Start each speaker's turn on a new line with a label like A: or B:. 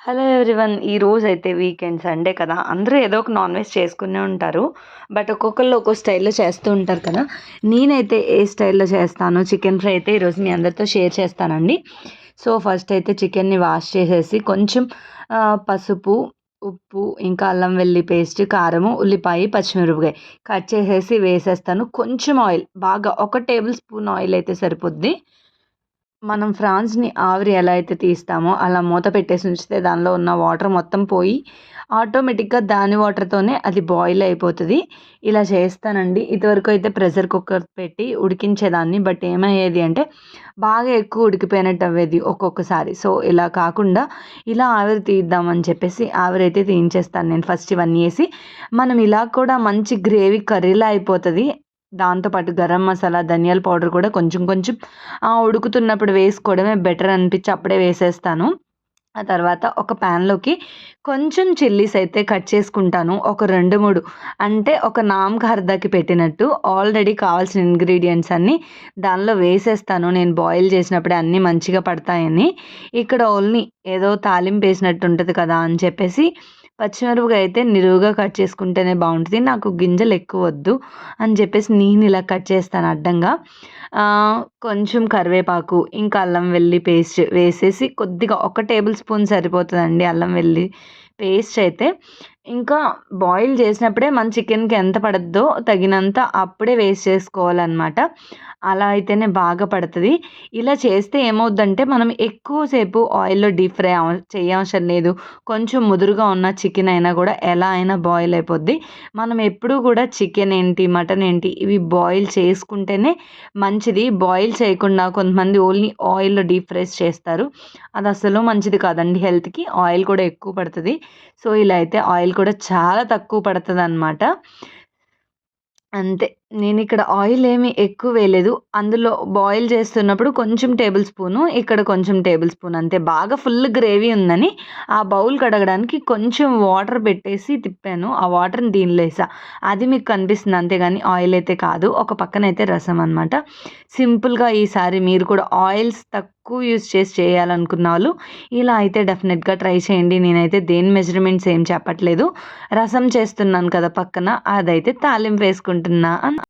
A: Hello everyone. ఈరోజైతే weekend Sunday కదా, అందరూ ఏదో ఒక నాన్ వెజ్ చేసుకునే ఉంటారు. బట్ ఒక్కొక్కళ్ళు ఒక్కో స్టైల్లో చేస్తూ ఉంటారు కదా. నేనైతే ఏ స్టైల్లో చేస్తాను చికెన్ ఫ్రై అయితే ఈరోజు మీ అందరితో షేర్ చేస్తానండి. సో ఫస్ట్ అయితే చికెన్ని వాష్ చేసేసి కొంచెం పసుపు, ఉప్పు, ఇంకా అల్లం వెల్లి పేస్ట్, కారము, ఉల్లిపాయ, పచ్చిమిరపకాయ కట్ చేసేసి వేసేస్తాను. కొంచెం ఆయిల్, బాగా 1 టేబుల్ స్పూన్ ఆయిల్ అయితే సరిపోద్ది. మనం ఫ్రాన్స్‌ని ఆవిరి ఎలా అయితే తీస్తామో అలా మూత పెట్టేసి ఉంచితే దానిలో ఉన్న వాటర్ మొత్తం పోయి ఆటోమేటిక్‌గా దాని వాటర్‌తోనే అది బాయిల్ అయిపోతది. ఇలా చేస్తానండి. ఇదివరకు అయితే ప్రెషర్ కుక్కర్ పెట్టి ఉడికించేదాన్ని. బట్ ఏమయ్యేది అంటే బాగా ఎక్కువ ఉడికిపోయినట్టు అవ్వేది ఒక్కొక్కసారి. సో ఇలా కాకుండా ఇలా ఆవిరి తీద్దామని చెప్పేసి ఆవిరైతే తీయించేస్తాను నేను ఫస్ట్ ఇవన్నీ ఏసి. మనం ఇలా కూడా మంచి గ్రేవీ కర్రీలా అయిపోతది. దాంతో పాటు గరం మసాలా, ధనియాల పౌడర్ కూడా కొంచెం కొంచెం ఉడుకుతున్నప్పుడు వేసుకోవడమే బెటర్ అనిపించి అప్పుడే వేసేస్తాను. ఆ తర్వాత ఒక ప్యాన్‌లోకి కొంచెం చిల్లీస్ అయితే కట్ చేసుకుంటాను. ఒక 2, 3 అంటే ఒక నామ్‌కి అర్ధకి పెట్టినట్టు ఆల్రెడీ కావాల్సిన ఇంగ్రీడియెంట్స్ అన్నీ దానిలో వేసేస్తాను. నేను బాయిల్ చేసినప్పుడే అన్నీ మంచిగా పడతాయని. ఇక్కడ ఓన్లీ ఏదో తాలింపేసినట్టు ఉంటది కదా అని చెప్పేసి పచ్చిమిరపకాయ అయితే నిలువుగా కట్ చేసుకుంటేనే బావుంటది. నాకు గింజలు ఎక్కువొద్దు అని చెప్పేసి నేను ఇలా కట్ చేస్తాను అడ్డంగా. కొంచెం కరివేపాకు, ఇంకా అల్లం వెల్లి పేస్ట్ వేసేసి కొద్దిగా 1 టేబుల్ స్పూన్ సరిపోతదండి అల్లం వెల్లి పేస్ట్ అయితే. ఇంకా బాయిల్ చేసినప్పుడే మన చికెన్‌కి ఎంత పడద్దో తగినంత అప్పుడే వేస్ట్ చేసుకోవాలనమాట. అలా అయితేనే బాగా పడతది. ఇలా చేస్తే ఏమవుద్దంటే మనం ఎక్కువ సేపు ఆయిల్‌లో డీప్ ఫ్రై చేయవసరం లేదు. కొంచెం ముదురుగా ఉన్న చికెన్ అయినా కూడా ఎలా అయినా బాయిల్ అయిపోద్ది. మనం ఎప్పుడూ కూడా చికెన్ ఏంటి, మటన్ ఏంటి ఇవి బాయిల్ చేసుకుంటేనే మంచిది. బాయిల్ చేయకుండా కొంతమంది ఓన్లీ ఆయిల్‌లో డీప్ ఫ్రైస్ చేస్తారు. అది అస్సలు మంచిది కాదండి హెల్త్‌కి. ఆయిల్ కూడా ఎక్కువ పడతది. సో ఇలా అయితే ఆయిల్ కూడా చాలా తక్కువ పడతదనమాట. అంతే. నేనిక్కడ ఆయిల్ ఏమి ఎక్కువ వేయలేదు. అందులో బాయిల్ చేస్తున్నప్పుడు కొంచెం టేబుల్ స్పూను, ఇక్కడ కొంచెం టేబుల్ స్పూన్ అంతే. బాగా ఫుల్ గ్రేవీ ఉందని ఆ బౌల్ కడగడానికి కొంచెం వాటర్ పెట్టేసి తిప్పాను. ఆ వాటర్‌ని దీనిలో ఏసా. అది మీకు కనిపిస్తుంది అంతేగాని ఆయిల్ అయితే కాదు. ఒక పక్కనైతే రసం అనమాట. సింపుల్‌గా ఈసారి మీరు కూడా ఆయిల్స్ తక్కువ యూజ్ చేసి చేయాలనుకున్న వాళ్ళు ఇలా అయితే డెఫినెట్‌గా ట్రై చేయండి. నేనైతే దేని మెజర్‌మెంట్స్ ఏం చెప్పట్లేదు. రసం చేస్తున్నాను కదా పక్కన, అదైతే తాలింపు వేసుకుంటున్నా.